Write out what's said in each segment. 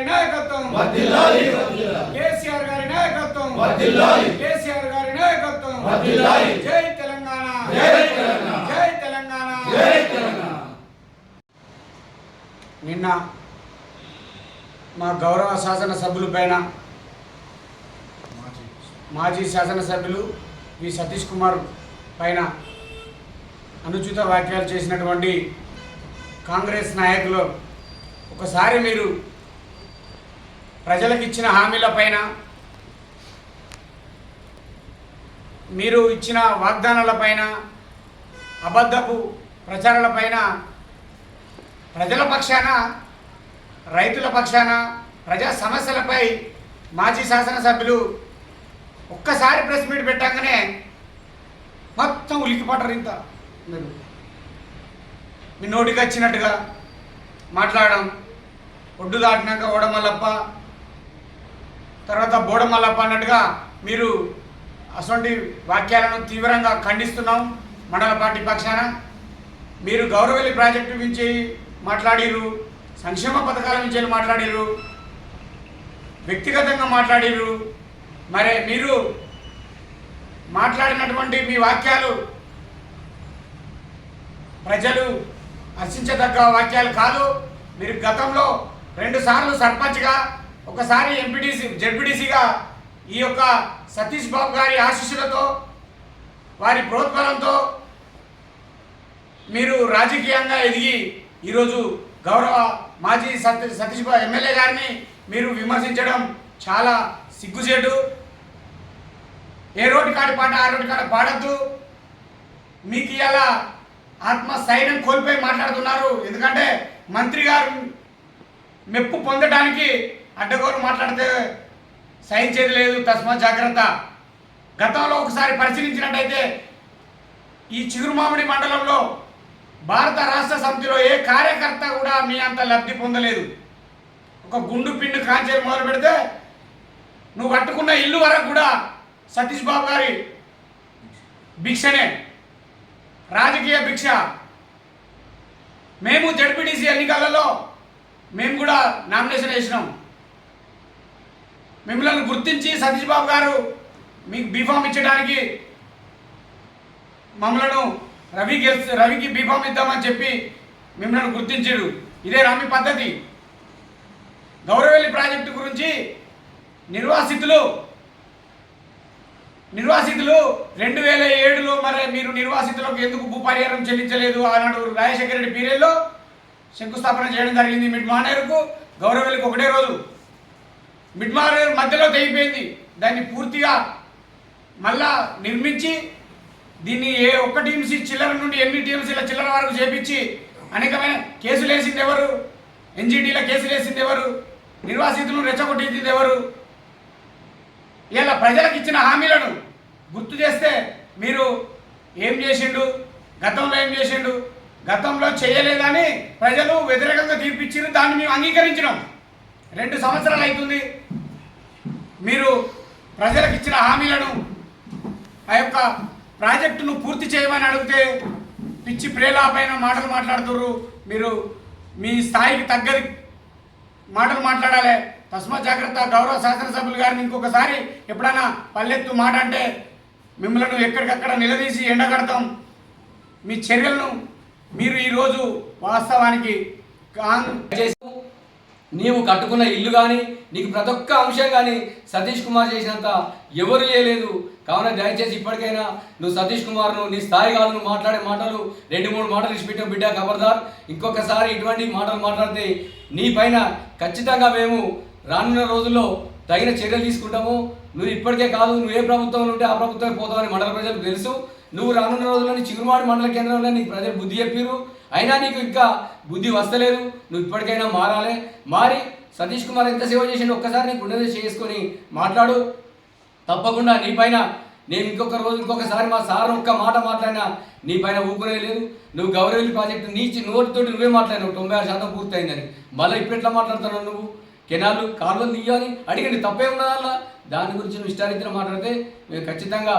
నాయకత్వం కేసీఆర్ గారి నాయకత్వం కేసీఆర్ గారి నాయకత్వం జై తెలంగాణ జై తెలంగాణ. నిన్న మా గౌరవ శాసనసభ్యులపైన మాజీ శాసనసభ్యులు వి సతీష్ కుమార్ పైన అనుచిత వ్యాఖ్యలు చేసినటువంటి కాంగ్రెస్ నాయకులు ఒకసారి మీరు ప్రజలకు ఇచ్చిన హామీలపైన, మీరు ఇచ్చిన వాగ్దానాలపైన, అబద్ధపు ప్రచారాలపైన ప్రజల పక్షాన, రైతుల పక్షాన, ప్రజా సమస్యలపై మాజీ శాసనసభ్యులు ఒక్కసారి ప్రెస్ మీట్ పెట్టగానే మొత్తం ఉలికిపడ్డారు. ఇంత మీరు మీ నోటికి వచ్చినట్టుగా మాట్లాడడం, ఒడ్డు దాటినాక ఓడమల్లప్ప, తర్వాత బోడమల్లప్ప అన్నట్టుగా మీరు అటువంటి వాక్యాలను తీవ్రంగా ఖండిస్తున్నాం. మండల పార్టీ పక్షాన మీరు గౌరవల్లి ప్రాజెక్టు గురించి మాట్లాడిరు, సంక్షేమ పథకాల నుంచి మాట్లాడిరు, వ్యక్తిగతంగా మాట్లాడిరు. మరి మీరు మాట్లాడినటువంటి మీ వాక్యాలు ప్రజలు హర్షించదగ్గ వాక్యాలు కాదు. మీరు గతంలో 2 సార్లు సర్పంచ్గా, ఒకసారి ఎంపీటీసీ జెడ్పీటీసీగా ఈ యొక్క సతీష్ బాబు గారి ఆశీస్సులతో, వారి ప్రోత్సాహంతో మీరు రాజకీయంగా ఎదిగి ఈరోజు గౌరవ మాజీ సతీష్ బాబు ఎమ్మెల్యే గారిని మీరు విమర్శించడం చాలా సిగ్గుచేటు. ఏ రోడ్డు కాడి పాట ఆ రోడ్డు కాడ పాడద్దు. మీకు ఇలా ఆత్మస్థైర్యం కోల్పోయి మాట్లాడుతున్నారు. ఎందుకంటే మంత్రి గారు మెప్పు పొందడానికి అడ్డగోలు మాట్లాడితే సహించేది లేదు. తస్మా జాగ్రత్త. గతంలో ఒకసారి పరిశీలించినట్టయితే ఈ చిగురుమామిడి మండలంలో భారత రాష్ట్ర సమితిలో ఏ కార్యకర్త కూడా మీ అంత లబ్ధి పొందలేదు. ఒక గుండు పిన్ను కాంచేరు మొదలు పెడితే నువ్వు కట్టుకున్న ఇల్లు వరకు కూడా సతీష్ బాబు గారి భిక్షనే, రాజకీయ భిక్ష. మేము జడ్పీటీసీ ఎన్నికలలో మేము కూడా నామినేషన్ వేసినాం. మిమ్మల్ని గుర్తించి సతీష్ బాబు గారు మీకు బీఫామ్ ఇచ్చడానికి మమ్మలను రవికి బీఫామ్ ఇద్దామని చెప్పి మిమ్మల్ని గుర్తించాడు. ఇదే రామి పద్ధతి. గౌరవల్లి ప్రాజెక్టు గురించి నిర్వాసితులు 2007లో మరి మీరు నిర్వాసితులకు ఎందుకు భూపరిహారం చెల్లించలేదు? ఆనాడు రాజశేఖర రెడ్డి పీరియడ్లో శంకుస్థాపన చేయడం జరిగింది. మిడ్మానేరుకు గౌరవల్లికి ఒకటే రోజు. మిడ్మానేరు మధ్యలో తెగిపోయింది. దాన్ని పూర్తిగా మళ్ళా నిర్మించి దీన్ని ఏ ఒక్క టీఎంసీ చిల్లర నుండి ఎన్ని టీఎంసీల చిల్లర వరకు చేపించి అనేకమైన కేసులు వేసింది ఎవరు? ఎన్జిటీల కేసులు వేసింది ఎవరు? నిర్వాసితులను రెచ్చగొట్టింది ఎవరు? ఇలా ప్రజలకు ఇచ్చిన హామీలను గుర్తు చేస్తే మీరు ఏం చేసిండు, గతంలో ఏం చేసిండు, గతంలో చేయలేదని ప్రజలు వ్యతిరేకంగా తీర్పిచ్చారు. దాన్ని మేము అంగీకరించినాం. 2 సంవత్సరాలు అవుతుంది. మీరు ప్రజలకు ఇచ్చిన హామీలను, ఆ యొక్క ప్రాజెక్టును పూర్తి చేయమని అడిగితే పిచ్చి ప్రేలాపైన మాటలు మాట్లాడుతున్నారు. మీరు మీ స్థాయికి తగ్గది మాటలు మాట్లాడాలి. తస్మా జాగ్రత్త. గౌరవ శాసనసభ్యులు గారిని ఇంకొకసారి ఎప్పుడైనా పల్లెత్తు మాట అంటే మిమ్మల్ని ఎక్కడికక్కడ నిలదీసి ఎండగడతాం. మీ చర్యలను మీరు ఈరోజు వాస్తవానికి నీవు కట్టుకున్న ఇల్లు కానీ, నీకు ప్రతి ఒక్క అంశం కానీ సతీష్ కుమార్ చేసినంత ఎవరు చేయలేదు. కావున దయచేసి ఇప్పటికైనా నువ్వు సతీష్ కుమార్ను నీ స్థాయి కాదు, నువ్వు మాట్లాడే మాటలు 2-3 మాటలు ఇచ్చిపెట్టావు బిడ్డ, ఖబర్దార్. ఇంకొకసారి ఇటువంటి మాటలు మాట్లాడితే నీ పైన ఖచ్చితంగా మేము రానున్న రోజుల్లో తగిన చర్యలు తీసుకుంటాము. నువ్వు ఇప్పటికే కాదు, నువ్వు ఏ ప్రభుత్వంలో ఉంటే ఆ ప్రభుత్వం పోతావని మండల ప్రజలకు తెలుసు. నువ్వు రానున్న రోజుల్లోని చిగురుమాడి మండల కేంద్రంలో నీకు ప్రజలు బుద్ధి చెప్పారు. అయినా నీకు ఇంకా బుద్ధి వస్తలేదు. నువ్వు ఇప్పటికైనా మారాలి. మారి సతీష్ కుమార్ ఎంత సేవ చేసిండు ఒక్కసారి నీకు గుండె చేసుకొని మాట్లాడు. తప్పకుండా నీ పైన నేను ఇంకొకసారి మా సార్ ఒక్క మాట మాట్లాడినా నీ పైన ఊపునే లేదు. నువ్వు గౌరవల్లి ప్రాజెక్టు నోటితోటి నువ్వే మాట్లాడినావు 96% పూర్తయిందని. మళ్ళీ ఇప్పుడు ఎట్లా మాట్లాడుతున్నావు? నువ్వు కెనాలు కాలువలు తీయాలి అడిగండి, తప్పే ఉన్నదల్లా. దాని గురించి నువ్వు ఇష్టారీతిలో మాట్లాడితే మేము ఖచ్చితంగా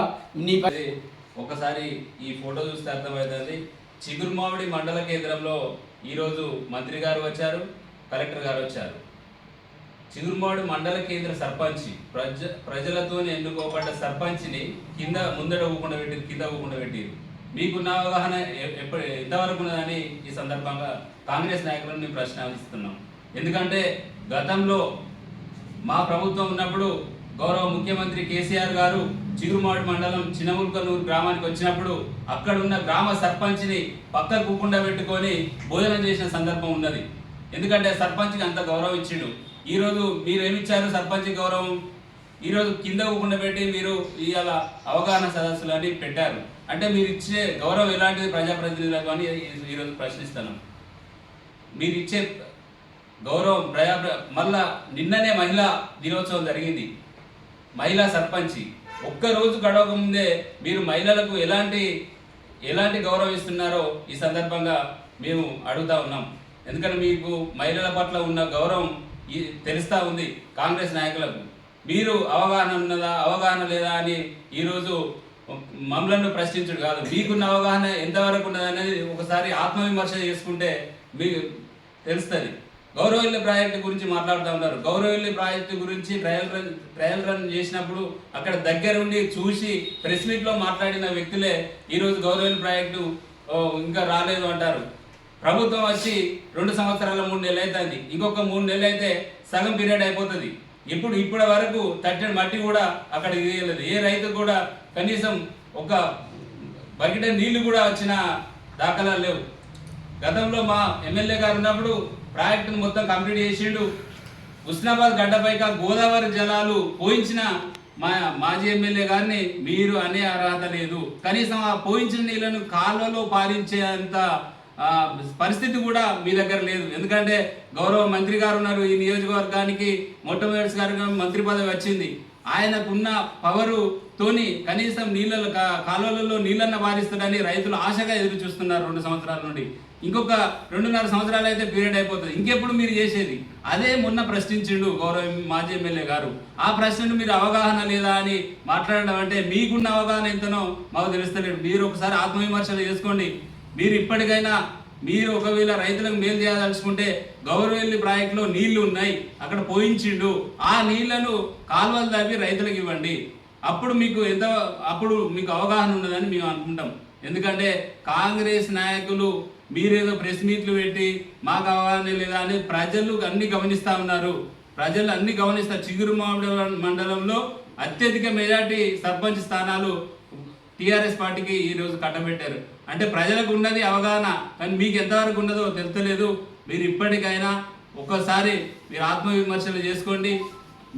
నీ ఒకసారి ఈ ఫోటో చూస్తే అర్థమవుతుంది. చిగురుమామిడి మండల కేంద్రంలో ఈరోజు మంత్రి గారు వచ్చారు, కలెక్టర్ గారు వచ్చారు. చిగురుమాడు మండల కేంద్ర సర్పంచ్ ప్రజలతో ఎన్నుకోబడ్డ సర్పంచ్ని ముందట ఊకుండా పెట్టిరు, కింద ఊకుండా పెట్టిరు. మీకున్న అవగాహన ఎంతవరకు ఉన్నదని ఈ సందర్భంగా కాంగ్రెస్ నాయకులను మేము ప్రశ్నిస్తున్నాం. ఎందుకంటే గతంలో మా ప్రభుత్వం ఉన్నప్పుడు గౌరవ ముఖ్యమంత్రి కేసీఆర్ గారు చిగురుమాడు మండలం చిన్నముల్కనూరు గ్రామానికి వచ్చినప్పుడు అక్కడ ఉన్న గ్రామ సర్పంచ్ని పక్కకు కూకుండా పెట్టుకొని భోజనం చేసిన సందర్భం ఉన్నది. ఎందుకంటే సర్పంచ్కి అంత గౌరవం ఇచ్చిండు. ఈరోజు మీరు ఏమిచ్చారు సర్పంచ్ గౌరవం? ఈరోజు కింద ఊకుండా పెట్టి మీరు ఇవాళ అవగాహన సదస్సులు అని పెట్టారు. అంటే మీరు ఇచ్చే గౌరవం ఎలాంటిది ప్రజాప్రతినిధులకు అని ఈరోజు ప్రశ్నిస్తాను. మీరు ఇచ్చే గౌరవం మళ్ళా నిన్ననే మహిళా దినోత్సవం జరిగింది. మహిళా సర్పంచ్ ఒక్కరోజు గడవక ముందే మీరు మహిళలకు ఎలాంటి గౌరవం ఇస్తున్నారో ఈ సందర్భంగా మేము అడుగుతా ఉన్నాం. ఎందుకంటే మీకు మహిళల పట్ల ఉన్న గౌరవం తెలుస్తూ ఉంది కాంగ్రెస్ నాయకులకు. మీరు అవగాహన ఉన్నదా అవగాహన లేదా అని ఈరోజు మమ్మల్ని ప్రశ్నించడు కాదు, మీకున్న అవగాహన ఎంతవరకు ఉన్నది అనేది ఒకసారి ఆత్మవిమర్శ చేసుకుంటే మీకు తెలుస్తుంది. గౌరవల్లి ప్రాజెక్టు గురించి మాట్లాడుతూ ఉన్నారు. గౌరవల్లి ప్రాజెక్టు గురించి ట్రయల్ రన్ చేసినప్పుడు అక్కడ దగ్గరుండి చూసి ప్రెస్ మీట్లో మాట్లాడిన వ్యక్తులే ఈరోజు గౌరవల్లి ప్రాజెక్టు ఇంకా రాలేదు అంటారు. ప్రభుత్వం వచ్చి 2 సంవత్సరాల 3 నెలలు అవుతుంది. ఇంకొక 3 నెలలు అయితే సగం పీరియడ్ అయిపోతుంది. ఇప్పటి వరకు తట్టడి మట్టి కూడా అక్కడ తీయలేదు. ఏ రైతు కూడా కనీసం ఒక బకెట్ నీళ్లు కూడా వచ్చిన దాఖలాలు లేవు. గతంలో మా ఎమ్మెల్యే గారు ఉన్నప్పుడు ప్రాజెక్టును మొత్తం కంప్లీట్ చేసిండు. హుస్నాబాద్ గడ్డపైక గోదావరి జలాలు పోయించిన మాజీ ఎమ్మెల్యే గారిని మీరు అనే అర్హత లేదు. కనీసం ఆ పోయించిన నీళ్లను కాలువలో పారించేంత పరిస్థితి కూడా మీ దగ్గర లేదు. ఎందుకంటే గౌరవ మంత్రి గారు ఉన్నారు. ఈ నియోజకవర్గానికి మొట్టమొదటిసారిగా మంత్రి పదవి వచ్చింది. ఆయనకున్న పవరుతోని కనీసం కాలువలలో నీళ్ళన్న పారిస్తాడని రైతులు ఆశగా ఎదురు చూస్తున్నారు 2 సంవత్సరాల నుండి. ఇంకొక 2.5 సంవత్సరాలు అయితే పీరియడ్ అయిపోతుంది. ఇంకెప్పుడు మీరు చేసేది అదే? మొన్న ప్రశ్నించిండు గౌరవ మాజీ ఎమ్మెల్యే గారు. ఆ ప్రశ్నను మీరు అవగాహన లేదా అని మాట్లాడడం అంటే మీకున్న అవగాహన ఎంతనో మాకు తెలుస్తలేదు. మీరు ఒకసారి ఆత్మవిమర్శలు చేసుకోండి. మీరు ఇప్పటికైనా మీరు ఒకవేళ రైతులకు మేలు చేయదలుచుకుంటే గౌరవల్లి ప్రాజెక్టులో నీళ్లు ఉన్నాయి, అక్కడ పోయించిండు. ఆ నీళ్లను కాలువలు తవ్వి రైతులకు ఇవ్వండి. అప్పుడు మీకు అవగాహన ఉన్నదని మేము అనుకుంటాం. ఎందుకంటే కాంగ్రెస్ నాయకులు మీరేదో ప్రెస్ మీట్లు పెట్టి మాకు అవగాహన లేదా అని ప్రజలు అన్ని గమనిస్తూ ఉన్నారు. ప్రజలు అన్ని గమనిస్తారు. చిగురుమామిడి మండలంలో అత్యధిక మెజార్టీ సర్పంచ్ స్థానాలు టీఆర్ఎస్ పార్టీకి ఈరోజు కట్టబెట్టారు. అంటే ప్రజలకు ఉన్నది అవగాహన, కానీ మీకు ఎంతవరకు ఉన్నదో తెలుస్తలేదు. మీరు ఇప్పటికైనా ఒక్కసారి మీరు ఆత్మవిమర్శలు చేసుకోండి.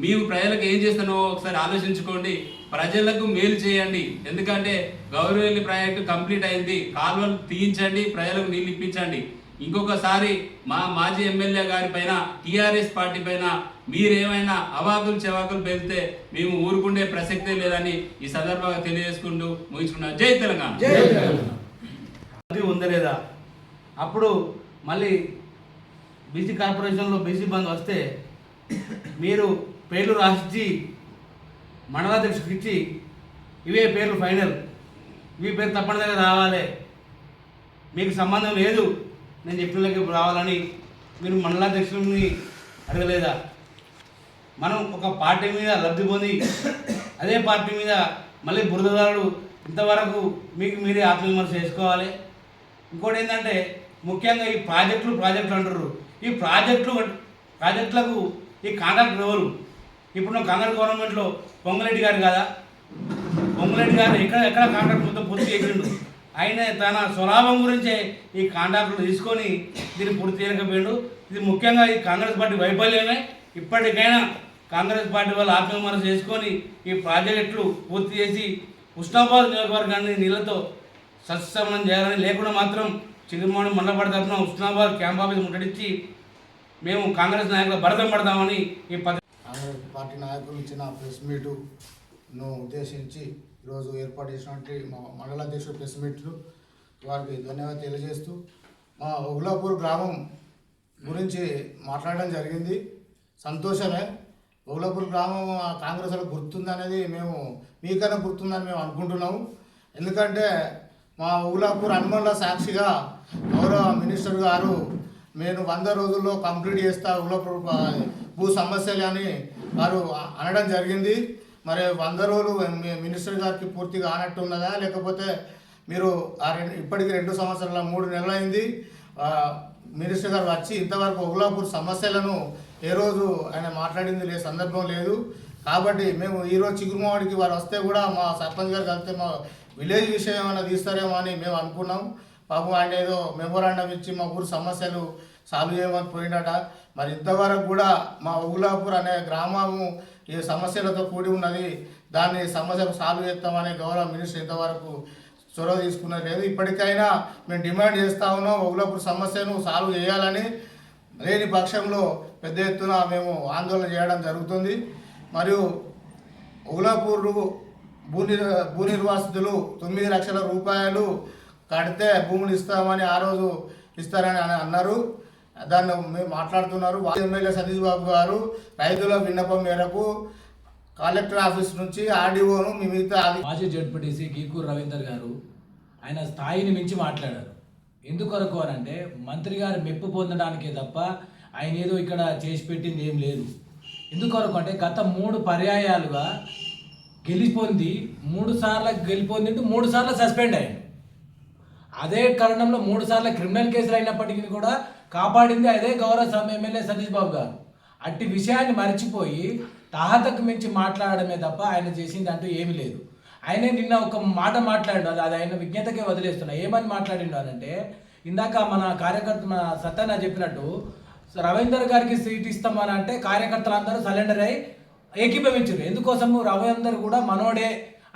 మేము ప్రజలకు ఏం చేస్తానో ఒకసారి ఆలోచించుకోండి. ప్రజలకు మేలు చేయండి. ఎందుకంటే గౌరవల్లి ప్రాజెక్టు కంప్లీట్ అయింది. కాలువలు తీయించండి, ప్రజలకు నీళ్ళు ఇప్పించండి. ఇంకొకసారి మా మాజీ ఎమ్మెల్యే గారి పైన టీఆర్ఎస్ పార్టీ పైన మీరేమైనా అవాకులు చెవాకులు పెడితే మేము ఊరుకుండే ప్రసక్తే లేదని ఈ సందర్భంగా తెలియజేసుకుంటూ ముగించుకున్నాం. జై తెలంగాణ. ఉందా లేదా? అప్పుడు మళ్ళీ బీసీ కార్పొరేషన్లో బీసీ బంద్ వస్తే మీరు పేర్లు రాసిచ్చి మండలాధ్యక్షుడికి ఇచ్చి ఇవే పేర్లు ఫైనల్, ఇవి పేరు తప్పనిసరిగా రావాలి, మీకు సంబంధం లేదు నేను చెప్పినకి రావాలని మీరు మండలాధ్యక్షుడిని అడగలేదా? మనం ఒక పార్టీ మీద లబ్ధి పొంది అదే పార్టీ మీద మళ్ళీ బురదదారుడు ఇంతవరకు మీకు మీరే ఆత్మవిమర్శ చేసుకోవాలి. ఇంకోటి ఏంటంటే ముఖ్యంగా ఈ ప్రాజెక్టులు అంటారు. ఈ ప్రాజెక్టులకు ఈ కాంట్రాక్టర్ ఎవరు? ఇప్పుడు కాంగ్రెస్ గవర్నమెంట్లో పొంగులేటి గారు కదా, పొంగులేటి గారు ఎక్కడ కాంట్రాక్ట్ మొత్తం పూర్తి చేసిండు. ఆయన తన స్వలాభం గురించే ఈ కాంట్రాక్టులు తీసుకొని దీన్ని పూర్తి చేయలేకపోయాడు. ఇది ముఖ్యంగా ఈ కాంగ్రెస్ పార్టీ వైఫల్యమే. ఇప్పటికైనా కాంగ్రెస్ పార్టీ వాళ్ళు ఆత్మవిమర్శ చేసుకొని ఈ ప్రాజెక్టులు పూర్తి చేసి హుస్నాబాద్ నియోజకవర్గాన్ని నీళ్లతో సస్యమనం చేయాలని, లేకుండా మాత్రం చిగురుమామిడి మండలపాటి తరఫున హుస్నాబాద్ క్యాంప్ ఆఫీస్ ముట్టడించి మేము కాంగ్రెస్ నాయకులు భరతం పడతామని ఈ కాంగ్రెస్ పార్టీ నాయకులు ఇచ్చిన ప్రెస్ మీటును ఉద్దేశించి ఈరోజు ఏర్పాటు చేసినటువంటి మా మండలాధ్యక్షుడు ప్రెస్ మీట్లు వారికి ధన్యవాదాలు తెలియజేస్తూ మా ఉగ్లాపూర్ గ్రామం గురించి మాట్లాడడం జరిగింది. సంతోషమే. ఉగ్లాపూర్ గ్రామం కాంగ్రెస్ వాళ్ళకి గుర్తుందనేది మేము మీకైనా గుర్తుందని మేము అనుకుంటున్నాము. ఎందుకంటే మా ఉగ్లాపూర్ హనుమన్ల సాక్షిగా గౌరవ మినిస్టర్ గారు నేను 100 రోజుల్లో కంప్లీట్ చేస్తా ఉగ్లాపూర్ భూ సమస్యలు అని వారు అనడం జరిగింది. మరి 100 రోజులు మినిస్టర్ గారికి పూర్తిగా ఆనట్టు ఉన్నదా, లేకపోతే మీరు ఇప్పటికి 2 సంవత్సరాల 3 నెలలు అయింది మినిస్టర్ గారు వచ్చి ఇంతవరకు ఓగులాపూర్ సమస్యలను ఏ రోజు ఆయన మాట్లాడింది లేదు, సందర్భం లేదు. కాబట్టి మేము ఈరోజు చిగురుమావాడికి వారు వస్తే కూడా మా సర్పంచ్ గారు కలిస్తే మా విలేజ్ విషయం ఏమైనా తీస్తారేమో అని మేము అనుకున్నాం. పాపం ఆయన ఏదో మెమోరాండం ఇచ్చి మా ఊరు సమస్యలు సాల్వ్ చేయమని పోయినట. మరి ఇంతవరకు కూడా మా ఓగులాపూర్ అనే గ్రామము ఈ సమస్యలతో కూడి ఉన్నది, దాన్ని సమస్యలు సాల్వ్ చేస్తామని గౌరవ మినిస్టర్ ఇంతవరకు చొరవ తీసుకున్నది లేదు. ఇప్పటికైనా మేము డిమాండ్ చేస్తూ ఉన్నాం, ఓగులాపూర్ సమస్యను సాల్వ్ చేయాలని. లేని పక్షంలో పెద్ద ఎత్తున మేము ఆందోళన చేయడం జరుగుతుంది. మరియు ఓగులాపూర్ భూ నిర్వాసితులు 9 లక్షల రూపాయలు కడితే భూములు ఇస్తామని ఆ రోజు ఇస్తారని అన్నారు. దాన్ని మేము మాట్లాడుతున్నారు. ఎమ్మెల్యే సతీష్ బాబు గారు రైతుల విన్నపం మేరకు కలెక్టర్ ఆఫీస్ నుంచి ఆర్డీఓను మీ మిగతా మాజీ జడ్పీటీసీ గీకూరు రవీందర్ గారు ఆయన స్థాయిని మించి మాట్లాడారు. ఎందుకొరకు అని అంటే మంత్రి గారు మెప్పు పొందడానికే తప్ప ఆయన ఏదో ఇక్కడ చేసి పెట్టింది ఏం లేదు. ఎందుకొరకు అంటే గత 3 పర్యాయాలుగా గెలిపొంది 3 సార్లు గెలిపొందింటూ 3 సార్లు సస్పెండ్ అయ్యాడు. అదే కారణంలో 3 సార్లు క్రిమినల్ కేసులు అయినప్పటికీ కూడా కాపాడింది అదే గౌరవ ఎమ్మెల్యే సతీష్ బాబు గారు. అట్టి విషయాన్ని మర్చిపోయి తాహతకు మించి మాట్లాడమే తప్ప ఆయన చేసింది అంటూ ఏమీ లేదు. ఆయనే నిన్న ఒక మాట మాట్లాడు, అది ఆయన విజ్ఞతకే వదిలేస్తున్నా. ఏమని మాట్లాడిండు అనంటే, ఇందాక మన కార్యకర్త మన సత్యన చెప్పినట్టు రవీందర్ గారికి సీట్ ఇస్తామని అంటే కార్యకర్తలు అందరూ సరెండర్ అయ్యి ఏకీభవించారు. ఎందుకోసము రవీందర్ కూడా మనోడే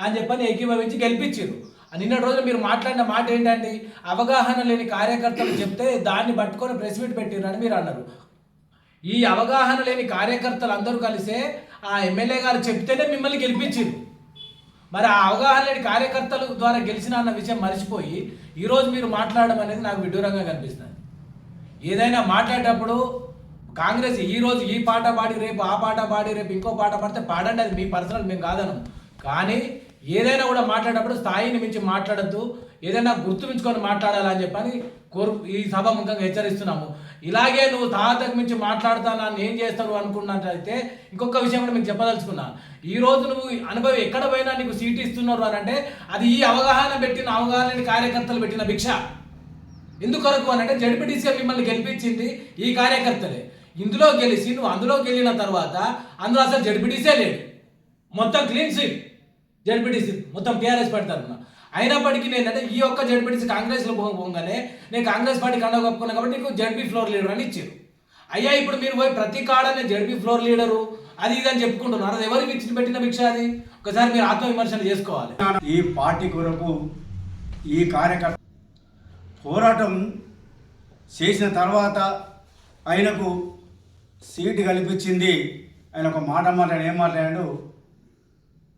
అని చెప్పని ఏకీభవించి గెలిపించారు. నిన్న రోజు మీరు మాట్లాడిన మాట ఏంటండి, అవగాహన లేని కార్యకర్తలు చెప్తే దాన్ని పట్టుకొని ప్రెస్ మీట్ పెట్టిరని మీరు అన్నారు. ఈ అవగాహన లేని కార్యకర్తలు అందరూ కలిసే ఆ ఎమ్మెల్యే గారు చెప్తేనే మిమ్మల్ని గెలిపించారు. మరి ఆ అవగాహన లేని కార్యకర్తల ద్వారా గెలిచిన అన్న విషయం మర్చిపోయి ఈరోజు మీరు మాట్లాడడం అనేది నాకు విడ్డూరంగా కనిపిస్తుంది. ఏదైనా మాట్లాడేటప్పుడు కాంగ్రెస్ ఈరోజు ఈ పాట పాడి రేపు ఆ పాట పాడి రేపు ఇంకో పాట పాడితే పాడండి, అది మీ పర్సనల్, మేము కాదనం. కానీ ఏదైనా కూడా మాట్లాడేటప్పుడు స్థాయిని మించి మాట్లాడద్దు, ఏదైనా గుర్తుంచుకొని మాట్లాడాలని చెప్పని ఈ సభ ముఖంగా హెచ్చరిస్తున్నాము. ఇలాగే నువ్వు తాతకు మించి మాట్లాడుతానా ఏం చేస్తావు అనుకున్నట్లయితే ఇంకొక విషయం కూడా మీకు చెప్పదలుచుకున్నా. ఈ రోజు నువ్వు అనుభవం ఎక్కడ పోయినా నీకు సీట్ ఇస్తున్నారు అని అంటే అది ఈ అవగాహన లేని కార్యకర్తలు పెట్టిన భిక్ష. ఎందుకొరకు అని అంటే జడ్పీటీసీగా మిమ్మల్ని గెలిపించింది ఈ కార్యకర్తలే. ఇందులో గెలిచి నువ్వు అందులో గెలిన తర్వాత అందులో అసలు జడ్పీటీసీ లేడు, మొత్తం క్లీన్ స్వీప్ జడ్పీటీసీ మొత్తం టీఆర్ఎస్ పెడతారు. అయినప్పటికీ నేనంటే ఈ ఒక్క జడ్పీటీసీ కాంగ్రెస్లో పోగానే నేను కాంగ్రెస్ పార్టీ కండ కప్పుకున్నా కాబట్టి నీకు జడ్పీ ఫ్లోర్ లీడర్ అని ఇచ్చారు. అయ్యా ఇప్పుడు మీరు పోయి ప్రతి కాడనే జడ్పీ ఫ్లోర్ లీడరు అది ఇది అని చెప్పుకుంటున్నారు. అది ఎవరికి ఇచ్చి పెట్టిన భిక్ష అది? ఒకసారి మీరు ఆత్మవిమర్శన చేసుకోవాలి. ఈ పార్టీ కొరకు ఈ కార్యకర్త పోరాటం చేసిన తర్వాత ఆయనకు సీటు కల్పించింది. ఆయన ఒక మాట మాట్లాడి ఏం మాట్లాడాడు,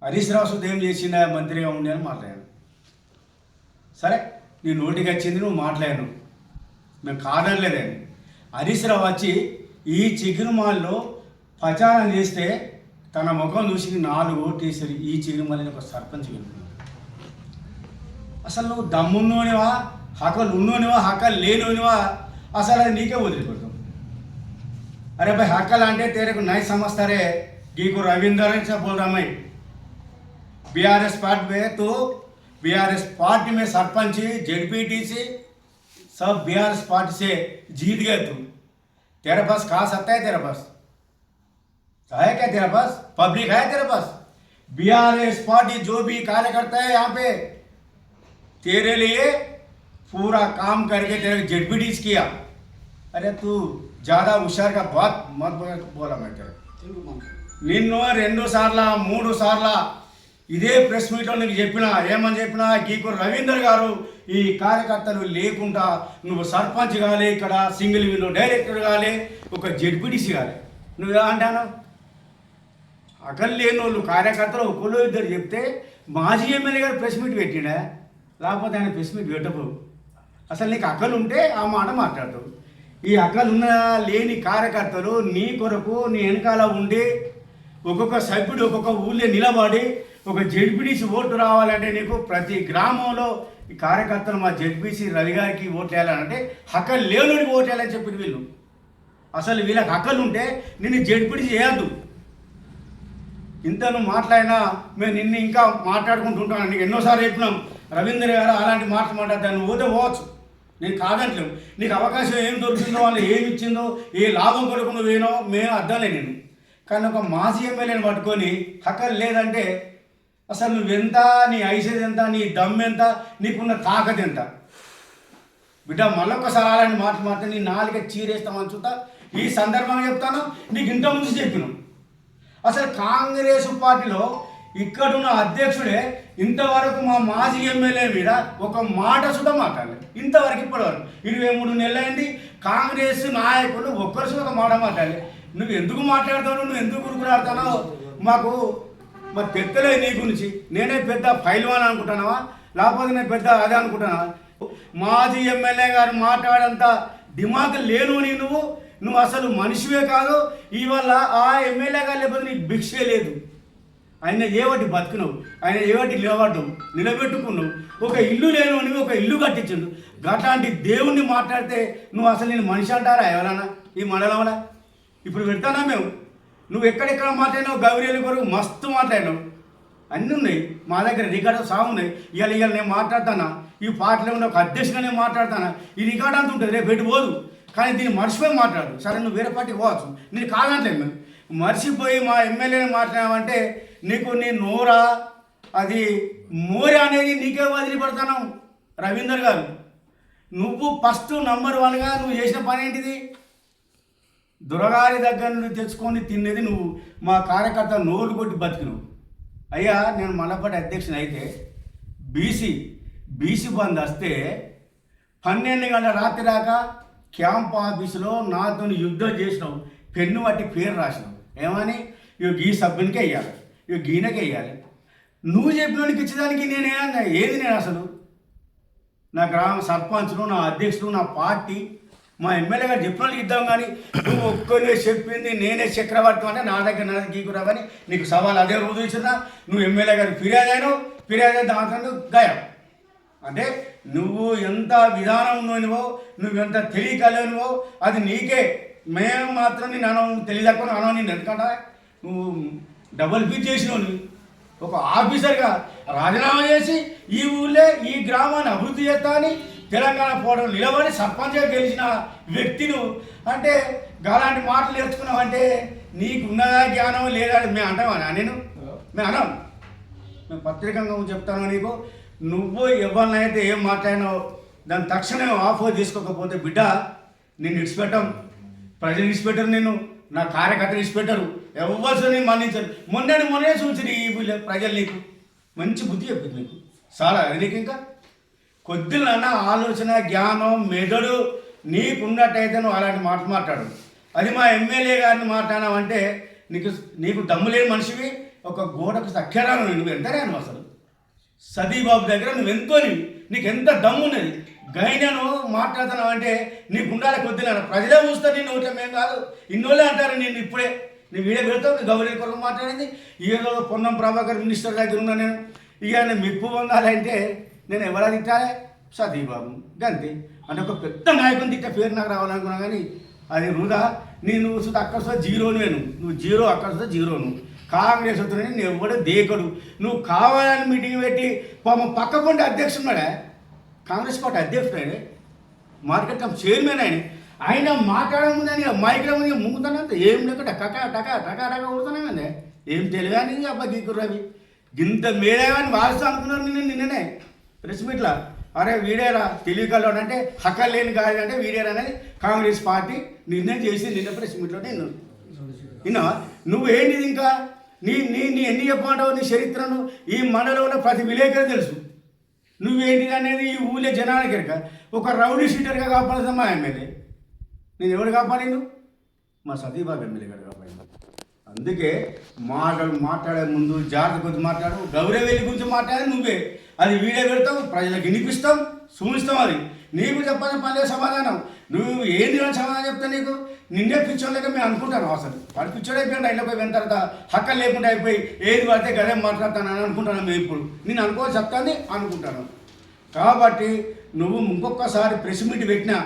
హరీష్ రావు ఏం చేసిందా మంత్రిగా ఉండి అని మాట్లాడాడు. సరే నీ నోటికి వచ్చింది, నువ్వు మాట్లాడాను, మేము కాదనలేదని. హరీష్ రావు వచ్చి ఈ చిగురుమాల్లో ప్రచారం చేస్తే తన ముఖం చూసి 4 ఓట్లు వేసారు. ఈ చిగురుమాలని ఒక సర్పంచ్ గెలుపుతున్నాడు. అసలు నువ్వు దమ్మున్నోనివా, హకలు ఉన్నోనివా, హకలు లేనోనివా, అసలు అది నీకే వదిలిపెడతాం. अरे भाई हकल అంటే तेरे को नहीं समझता रे गीको रविंदर से बोल रहा मैं बीआरएस पार्टी में तो बीआरएस पार्टी में सरपंच जेडपीटीसी सब बीआरएस पार्टी से जीत गए तुम। तेरे पास कहा सत्ता है, तेरे पास है क्या, तेरे पास पब्लिक है, तेरे पास बीआरएस पार्टी जो भी कार्यकर्ता है यहाँ पे तेरे लिए पूरा काम करके तेरे जेडपीटीसी किया। अरे तू ज़्यादा हुशार का बात मत बोला मैं तेरे నిన్ను 2 సార్లు 3 సార్లు ఇదే ప్రెస్ మీట్లో నీకు చెప్పినా ఏమని చెప్పినా గీకు రవీందర్ గారు ఈ కార్యకర్తలు లేకుండా నువ్వు సర్పంచ్ కాలే, ఇక్కడ సింగిల్ విండో డైరెక్టర్ కాలే, ఒక జెడ్పీటీసీ కాలే, నువ్వు ఎలా అంటాను? అకలు లేని వాళ్ళు కార్యకర్తలు ఒకళ్ళు ఇద్దరు చెప్తే మాజీ ఎమ్మెల్యే గారు ప్రెస్ మీట్ పెట్టినా, లేకపోతే ఆయన ప్రెస్ మీట్ పెట్టకు. అసలు నీకు అకలు ఉంటే ఆ మాట మాట్లాడతావు. ఈ అకలున్న లేని కార్యకర్తలు నీ కొరకు నీ వెనకాల ఉండి ఒక్కొక్క సభ్యుడు ఒక్కొక్క ఊళ్ళో నిలబడి ఒక జెడ్పీటీసీ ఓటు రావాలంటే నీకు ప్రతి గ్రామంలో ఈ కార్యకర్తలు మా జెడ్పీసీ రవి గారికి ఓటు వేయాలంటే హక్కలు లేనుడికి ఓటు వేయాలని చెప్పిన వీళ్ళు. అసలు వీళ్ళకి హక్కులు ఉంటే నిన్ను జడ్పిడి చేయద్దు. ఇంత నువ్వు మాట్లాడినా మేము నిన్ను ఇంకా మాట్లాడుకుంటుంటాను. నీకు ఎన్నోసార్లు చెప్పినాం రవీంద్ర గారు అలాంటి మాటలు మాట్లాడతాను. నువ్వు పోతే పోవచ్చు, నేను కాదంటలేము. నీకు అవకాశం ఏం దొరికిందో, వాళ్ళు ఏమి ఇచ్చిందో, ఏ లాభం కొరకు నువ్వేనో మేము అర్థంలే నేను. కానీ ఒక మాజీ ఎమ్మెల్యేని పట్టుకొని హక్కులు లేదంటే అసలు నువ్వెంత, నీ ఐసేది ఎంత, నీ దమ్ ఎంత, నీకున్న తాకత్ ఎంత? బిడ్డ మళ్ళొక్కసారి అలాంటి మాటలు మాట్లాడి నీ నాలుక చీరేస్తామని చూస్తా. ఈ సందర్భంగా చెప్తాను, నీకు ఇంత ముందు చెప్పినాం. అసలు కాంగ్రెస్ పార్టీలో ఇక్కడున్న అధ్యక్షుడే ఇంతవరకు మా మాజీ ఎమ్మెల్యే మీద ఒక మాట సుధా మాట్లాడలేదు. ఇంతవరకు ఇప్పటివరకు 23 నెలలు అయింది. కాంగ్రెస్ నాయకులు ఒక్కరు సుధా మాట మాట్లాడలేదు. నువ్వు ఎందుకు మాట్లాడతావు, నువ్వు ఎందుకు గురుకులాడుతానో మాకు మరి తెక్కలేదు నీ గురించి. నేనే పెద్ద పైల్వాన్ అనుకుంటున్నావా, లేకపోతే నేను పెద్ద అదే అనుకుంటున్నావా? మాజీ ఎమ్మెల్యే గారు మాట్లాడంత దిమాగ్ లేను నువ్వు అసలు మనిషివే కాదు. ఇవాళ ఆ ఎమ్మెల్యే గారు లేకపోతే నీకు భిక్షే లేదు. ఆయన ఏవటి బతుకున్నావు, ఆయన ఏవటి నిలబెట్టుకున్నావు. ఒక ఇల్లు లేను నువ్వు ఒక ఇల్లు కట్టించు. గట్లాంటి దేవుణ్ణి మాట్లాడితే నువ్వు అసలు నేను మనిషి అంటారా ఎవరన్నా ఈ మండలంలో? ఇప్పుడు పెడతానా మేము? నువ్వు ఎక్కడెక్కడ మాట్లాడినావు, గౌరీల కొరకు మస్తు మాట్లాడినావు, అన్నీ ఉన్నాయి మా దగ్గర రికార్డు సాగు ఉన్నాయి. ఇవాళ నేను మాట్లాడతానా, ఈ పార్టీలో ఉన్న ఒక అధ్యక్షుగా నేను మాట్లాడతానా, ఈ రికార్డు అంత ఉంటుంది, రేపు పెట్టుకోదు. కానీ దీన్ని మర్చిపోయి మాట్లాడు. సరే నువ్వు వేరే పార్టీకి పోవచ్చు, నేను కాదంటలేదు. మేము మర్చిపోయి మా ఎమ్మెల్యేని మాట్లాడామంటే నీకు నీ నోరా అది మోరే అనేది నీకే వదిలిపెడతాను. రవీందర్ గారు, నువ్వు ఫస్ట్ నంబర్ 1గా నువ్వు చేసిన పని ఏంటిది? దొరగారి దగ్గర నుండి తెచ్చుకొని తినేది నువ్వు. మా కార్యకర్త నోరు కొట్టి బతికినవు. అయ్యా నేను మల్లపాటి అధ్యక్షుని అయితే బీసీ బంద్ వస్తే 12 గంటల రాత్రి దాకా క్యాంప్ ఆఫీసులో నాతో యుద్ధం చేసినావు. పెన్ను బట్టి పేరు రాసినావు. ఏమని? ఇక ఈ సభ్యునికే వేయాలి, ఇక గీనకే వేయాలి. నువ్వు చెప్పినోడికి ఇచ్చేదానికి నేనేనా ఏది? నేను అసలు నా గ్రామ సర్పంచ్ను, నా అధ్యక్షుడు, నా పార్టీ, మా ఎమ్మెల్యే గారు చెప్పినోళ్ళకి ఇద్దాం. కానీ నువ్వు ఒక్కనే చెప్పింది నేనే చక్రవర్తి అంటే నా దగ్గర గీకురావని నీకు సవాల్ అదే రోజు ఇచ్చినా. నువ్వు ఎమ్మెల్యే గారికి ఫిర్యాదు అయినావు, ఫిర్యాదు దాంట్లో గాయం. అంటే నువ్వు ఎంత విధానం ఉన్నవో, నువ్వెంత తెలియకలేనివో అది నీకే. మేము మాత్రం నేను అనవు, తెలియదక్కువ అనవు. నేను ఎందుకంటే నువ్వు డబుల్ ఫీజ్ చేసినవు. ఒక ఆఫీసర్గా రాజీనామా చేసి ఈ ఊళ్ళే ఈ గ్రామాన్ని అభివృద్ధి చేస్తా అని తెలంగాణ పోవడం నిలబడి సర్పంచ్గా గెలిచిన వ్యక్తిను అంటే అలాంటి మాటలు నేర్చుకున్నావంటే నీకు ఉన్నదా జ్ఞానం లేదా మేము అంటామా? మేము అనం. మేము పత్రికంగా చెప్తాను నీకు. నువ్వు ఎవరినైతే ఏం మాట్లాడినావు దాన్ని తక్షణమే ఆఫర్ తీసుకోకపోతే బిడ్డ నేను ఇడిచిపెట్టాం, ప్రజలు ఇడిచిపెట్టరు, నేను నా కార్యకర్తలు ఇడిచిపెట్టరు, ఎవరు నేను మన్నించరు. మొన్నే చూసి ఈ ప్రజలు నీకు మంచి బుద్ధి చెప్పింది. నీకు చాలా అది నీకు ఇంకా కొద్దిగా ఆలోచన జ్ఞానం మెదడు నీకున్నట్టయితే నువ్వు అలాంటి మాట మాట్లాడు. అది మా ఎమ్మెల్యే గారిని మాట్లాడావంటే నీకు దమ్ము లేని మనిషివి. ఒక గోడకు సఖ్యరాను నువ్వు ఎంతనే నువ్వు అసలు సతీబాబు దగ్గర నువ్వెంతో నీకు ఎంత దమ్ము ఉన్నది. గైనను మాట్లాడుతున్నావు అంటే నీకు ఉండాలి కొద్దిగా. ప్రజలే చూస్తారు నేను ఒకటే, మేము కాదు. ఇన్నోళ్ళే అంటారు నేను ఇప్పుడే నీ వీడియో పెడతావు. గౌరీ కొరకు మాట్లాడింది ఏదో పొన్నం ప్రభాకర్ మినిస్టర్ దగ్గర ఉన్నా నేను. ఇక నేను మెప్పు పొందాలంటే నేను ఎవరా తిట్టాలి? సతీబాబు గంతే. అంటే ఒక పెద్ద నాయకుని తిట్టే పేరు నాకు రావాలనుకున్నా కానీ అది వృధా. నువ్వు చూస్తే అక్కడ చూస్తే జీరోను, నువ్వు జీరో, అక్కడ చూస్తే జీరోను. కాంగ్రెస్ వస్తున్నాయి నేను ఎవడో దేకడు. నువ్వు కావాలని మీటింగ్ పెట్టి పక్కకుంటే అధ్యక్షున్నాడే, కాంగ్రెస్ పార్టీ అధ్యక్షుడు ఆయన, మార్కెట్ కమ్ చైర్మన్ ఆయన మాట్లాడడం ముందని మైక్లో ముందు ముంగుతానంత ఏం లేక టకా కొడుతున్నామండి. ఏం తెలియని అబ్బా గీకురు రవి ఇంత మేడేమని వాడుస్తూ అనుకున్నారు నిన్ననే ప్రెస్ మీట్లా. అరే వీడేరా తెలియకల్లో అంటే హక్కలు లేని కాదు అంటే వీడేరా అనేది కాంగ్రెస్ పార్టీ నిర్ణయం చేసి నిన్న ప్రెస్ మీట్లో నేను విన్నావా? నువ్వు ఏంటిది ఇంకా నీ ఎన్ని చెప్పమంటావు నీ చరిత్రను ఈ మండలంలో ప్రతి విలేకరు తెలుసు. నువ్వేంటిది అనేది ఈ ఊళ్ళో జనానికి ఎరక. ఒక రౌడీ షీటర్గా కాపాడుతా మా ఎమ్మెల్యే. నేను ఎవరు కాపాడిండు? మా సతీబాబు ఎమ్మెల్యే గారు కాపాడిండు. అందుకే మాట్లాడే ముందు జాగ్రత్త కొద్ది మాట్లాడు. గౌరవేలి గురించి మాట్లాడే నువ్వే అది వీడియో పెడతావు, ప్రజలకు వినిపిస్తాం, చూపిస్తాం. అది నీకు చెప్పాలని పనిలే సమాధానం. నువ్వు ఏంటి అని సమాధానం చెప్తా నీకు నిన్నే పిచ్చోళ్ళక మేము అనుకుంటాను. అసలు వాడు పిచ్చోడు అయిపోయాడు. అయినా పోయి వెంట తర్వాత హక్కలు లేకుండా అయిపోయి ఏది పడితే గదే మాట్లాడతాను అని అనుకుంటాను. మేము ఇప్పుడు నేను అనుకో చెప్తాను అనుకుంటాను. కాబట్టి నువ్వు ఇంకొకసారి ప్రెస్ మీట్ పెట్టినా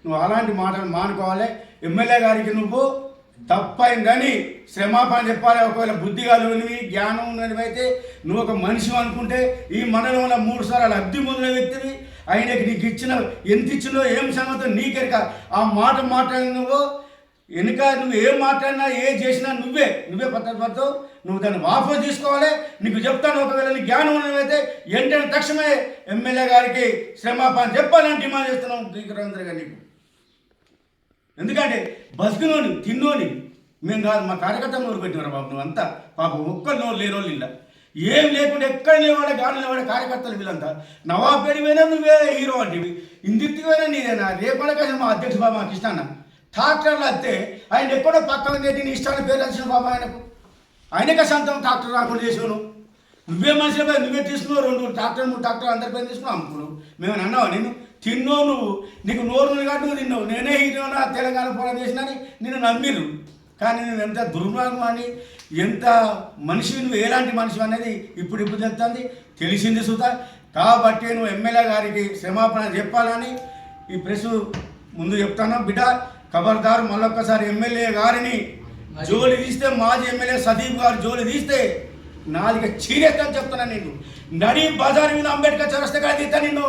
నువ్వు అలాంటి మాటలు మానుకోవాలి. ఎమ్మెల్యే గారికి నువ్వు తప్పైందని క్షమాపణ చెప్పాలి. ఒకవేళ బుద్ధిగా లేనివి జ్ఞానం ఉన్నవి అయితే నువ్వు ఒక మనిషి అనుకుంటే ఈ మండలంలో 3 సార్లు లబ్ధి పొందిన వ్యక్తివి. ఆయనకి నీకు ఇచ్చిన ఎంత ఇచ్చినో ఏం సంగతో నీకెరక. ఆ మాట మాట్లాడిన నువ్వు వెనుక నువ్వు ఏం మాట్లాడినా ఏ చేసినా నువ్వే పడతావు. నువ్వు దాన్ని వాపసు తీసుకోవాలి. నీకు చెప్తాను, ఒకవేళ నీ జ్ఞానం ఉన్నవైతే వెంటనే తక్షణమే ఎమ్మెల్యే గారికి క్షమాపణ చెప్పాలని డిమాండ్ చేస్తున్నాం రవీంద్ర గారు నీకు. ఎందుకంటే బతికినోని తిన్నోని మేము కాదు, మా కార్యకర్తలు నోరు పెట్టినారు బాబు. నువ్వు అంతా పాపం ఒక్కరు నోరు లేని వాళ్ళు ఇలా ఏం లేకుండా ఎక్కడ లేవాడే గాలి లేవాడే కార్యకర్తలు వీళ్ళంతా. నవాబేడి పోయినా నువ్వే హీరో అంటివి, ఇందికి పోయినా నీదేనా. రేపటికి మా అధ్యక్ష బాబు మా కృష్ణ ట్రాక్టర్లు వస్తే ఆయన ఎక్కడో పక్కన పెట్టి నీ ఇష్టాన్ని పేరు వచ్చిన బాబు ఆయనకే సొంతం ట్రాక్టర్ రాకుండా చేసాను. నువ్వే మనుషుల పేరు నువ్వే తీసుకున్నావు. 2 ట్రాక్టర్ 3 ట్రాక్టర్ అందరి పేరు తీసుకున్నావు అమ్ముకున్నావు. మేము అన్నావు నేను తిన్నావు, నువ్వు నీకు నోరు కాబట్టి నువ్వు తిన్నావు. నేనే హీరోనా తెలంగాణ పోరాటం చేసినని నిన్ను నమ్మిరు. కానీ నువ్వు ఎంత దుర్మార్గం అని ఎంత మనిషి నువ్వు ఎలాంటి మనిషి అనేది ఇప్పుడు చెప్తుంది తెలిసింది సుత. కాబట్టి నువ్వు ఎమ్మెల్యే గారికి క్షమాపణ చెప్పాలని ఈ ప్రెస్ ముందు చెప్తాను. బిడ్డ ఖబర్దారు, మళ్ళొక్కసారి ఎమ్మెల్యే గారిని జోలి తీస్తే, మాజీ ఎమ్మెల్యే సదీప్ గారు జోలి తీస్తే నాలుక చీరెత్తని చెప్తున్నా. నేను నడి బజార్ మీద అంబేద్కర్ చౌరస్తా కాడ తీస్తా నిన్ను.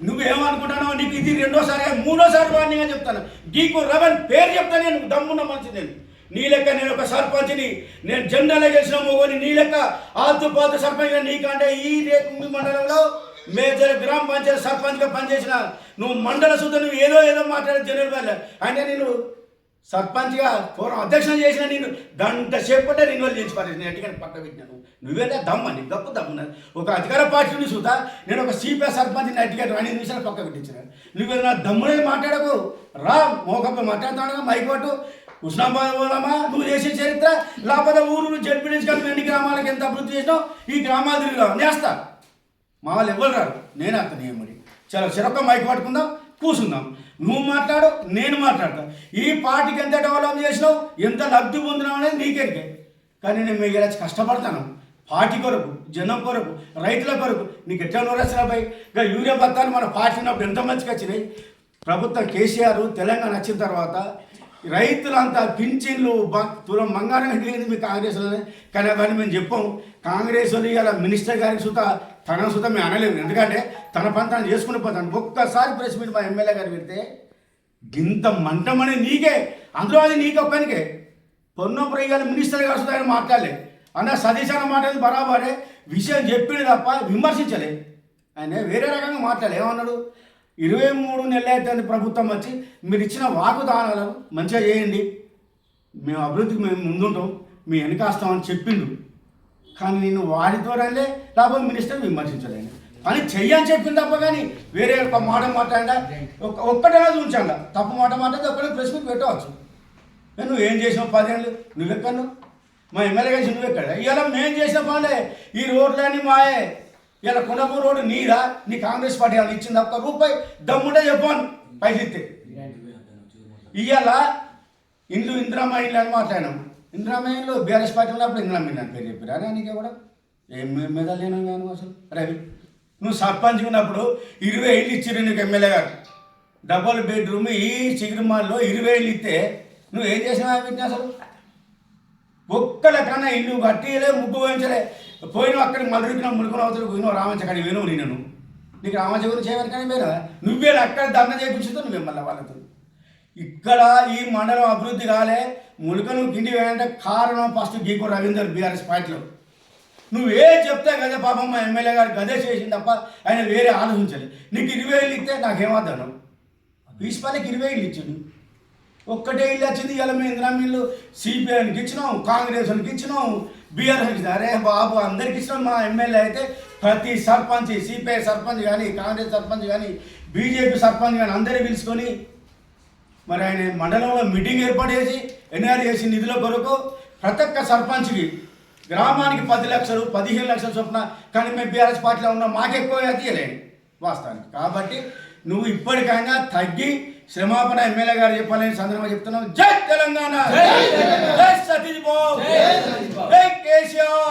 నువ్వేమనుకుంటున్నావు? నీకు ఇది 2వ సారి 3వ సారి వార్నింగ్ చెప్తాను. గీకు రవన్ పేరు చెప్తాను. నేను దమ్మున్న మంచి నేను నీ లెక్క నేను ఒక సర్పంచ్ని, నేను జెండాలో గెలిచిన మొగని నీ లెక్క ఆతుపాతు సర్పంచ్గా నీకంటే ఈ రేపు మండలంలో మేజర్ గ్రామ పంచాయతీ సర్పంచ్గా పనిచేసిన నువ్వు మండల సుధ నువ్వు ఏదో మాట్లాడే జనరల్ వాళ్ళ అంటే నేను సర్పంచ్గా అధ్యక్షణ చేసిన నేను గంట సేపట్టే రిన్యూవల్ చేసి పారేసి నేను ఎట్టుకని పక్క పెట్టినాను. నువ్వేంటే దమ్మ నీ గొప్ప దమ్మున్నది. ఒక అధికార పార్టీని సుధా నేను ఒక సిపిఐ సర్పంచ్ని అట్టిగా 2 నిమిషాలు పక్క పెట్టించిన. నువ్వేదో నా దమ్మునే మాట్లాడకు, రా మోకప్ప మాట్లాడుతాను మైకోటు హుస్నాబాద్ పోదామా నువ్వు చేసే చరిత్ర. లేకపోతే ఊరు జడ్పీడీస్ కలిపి ఎన్ని గ్రామాలకు ఎంత అభివృద్ధి చేసినావు ఈ గ్రామాలు తిరిగా నేస్తా. మా వాళ్ళు ఎవరు రారు, నేనే అత్త నేను మరి. చాలా చెరొక్క మైక్ పట్టుకుందాం, కూర్చుందాం. నువ్వు మాట్లాడు, నేను మాట్లాడతా. ఈ పార్టీకి ఎంత డెవలప్ చేసినావు, ఎంత లబ్ధి పొందినావు అనేది నీకెరికే. కానీ నేను మీకు ఇలా కష్టపడతాను పార్టీ కొరకు, జనం కొరకు, రైతుల కొరకు. నీకు ఎట్లా నోరేసినాపై ఇంకా యూరియా బత్తాలు మన పార్టీ ఉన్నప్పుడు ఎంత మంచిగా వచ్చినాయి. ప్రభుత్వం కేసీఆర్ తెలంగాణ వచ్చిన తర్వాత రైతులంతా పింఛన్లు తులం బంగారం లేదు మీ కాంగ్రెస్లోనే. కానీ అవన్నీ మేము చెప్పాము. కాంగ్రెస్ వాళ్ళు ఇలా మినిస్టర్ గారికి తన మేము అనలేము. ఎందుకంటే తన పని తను చేసుకుని పోతాను. ఒక్కసారి ప్రెస్ మీట్ మా ఎమ్మెల్యే గారు పెడితే గింత మంటమని నీకే, అందులో అది నీకు ఒక్కనికే. పొన్నప్రయ్యాలు మినిస్టర్ గారు సుతా ఆయన మాట్లాడలే అన్న సతీశాన మాట్లాడి బరాబరే విషయం చెప్పింది తప్ప విమర్శించలే. ఆయన వేరే రకంగా మాట్లాడలే. ఏమన్నాడు? 23 నెలలు అవుతుంది ప్రభుత్వం వచ్చి, మీరు ఇచ్చిన వాగ్దానాలను మంచిగా చేయండి, మేము అభివృద్ధికి మేము ముందుంటాం, మీ వెనకాస్తామని చెప్పిండు. కానీ నేను వారి ద్వారానే లేకపోతే మినిస్టర్ విమర్శించలేను. కానీ చెయ్యని చెప్పింది తప్ప కానీ వేరే ఒక మాట మాట్లాడా ఒక్కటే ఉంచాను. తప్పు మాట మాట్లాడితే ఒక్కడే ప్రెస్ మీట్ పెట్టవచ్చు. నువ్వు ఏం చేసినావు 10 ఏళ్ళు, నువ్వెక్కను మా ఎమ్మెల్యే కలిసి నువ్వెక్కడ. ఇవాళ మేము చేసిన పనులే ఈ రోడ్లన్నీ మాయే. ఇలా కొండపూర్ రోడ్డు నీదా, నీ కాంగ్రెస్ పార్టీ వాళ్ళు ఇచ్చింది ₹1 దమ్ముంటే చెప్పాను పైకి ఇస్తే. ఇవాళ ఇండ్లు ఇందిరామ్మ ఇండ్లు అని మాట్లాడినాం. ఇందిరామ్మ ఇండ్లు బీఆర్ఎస్ పార్టీ ఉన్నప్పుడు ఇందిరామ్మ ఇండ్లు అని పేరు చెప్పారు. అరే నీకే కూడా ఏం మీద లేను నేను అసలు. రవి నువ్వు సర్పంచ్ ఉన్నప్పుడు 20 ఏళ్ళు ఇచ్చిర్రు నీకు ఎమ్మెల్యే గారు. డబుల్ బెడ్రూమ్ ఈ చిగురుమాల్లో 20 ఏళ్ళు ఇస్తే నువ్వు ఏం చేసినావు వీటిని అసలు? ఒక్కలకన్నా ఇల్లు కట్టిలే, ముగ్గు వేయించలే. పోయినావు అక్కడికి మళ్ళీ ముడుకుని అవతలకు పోయినావు రామంచ కానీ వినవు. నేను నీకు రామంచ గురించి చేయమని కానీ పోయినా నువ్వే అక్కడ దండ చేయించుతో నువ్వే మళ్ళీ వాళ్ళతో. ఇక్కడ ఈ మండలం అభివృద్ధి కాలే, ములుకను గిండి వేయాలంటే కారణం ఫస్ట్ గీకో రవీందర్ బీఆర్ఎస్ పార్టీలో. నువ్వే చెప్తే కదా పాపం మా ఎమ్మెల్యే గారు గదే చేసింది తప్ప ఆయన వేరే ఆలోచించాలి. నీకు 20 ఏళ్ళు ఇస్తే నాకేమవుతాను? పీస్పాలకి 20 ఏళ్ళు ఇచ్చాడు, ఒక్కటే ఇల్లు వచ్చింది. ఇలా మేము ఇందిరామ్మ ఇల్లు సిపిఐకి ఇచ్చినాం, కాంగ్రెస్ వాళ్ళకి ఇచ్చినాం, బీఆర్ఎస్ ఇచ్చినాం. అరే బాబు అందరికి ఇచ్చినాం. మా ఎమ్మెల్యే అయితే ప్రతి సర్పంచ్, సిపిఐ సర్పంచ్ కానీ, కాంగ్రెస్ సర్పంచ్ కానీ, బీజేపీ సర్పంచ్ కానీ అందరినీ పిలుచుకొని మరి ఆయన మండలంలో మీటింగ్ ఏర్పాటు చేసి ఎన్ఆర్ఏసి నిధుల కొరకు ప్రతి ఒక్క సర్పంచ్కి గ్రామానికి 10 లక్షలు 15 లక్షలు చొప్పున. కానీ మేము బీఆర్ఎస్ పార్టీలో ఉన్నాం, మాకెక్కువ తీయలేండి వాస్తవానికి. కాబట్టి నువ్వు ఇప్పటికైనా తగ్గి క్షమాపణ ఎమ్మెల్యే గారు చెప్పాలని సందర్భంగా చెప్తున్నాం. జై తెలంగాణ, జై సతీష్ బాబు, జై కేసీఆర్.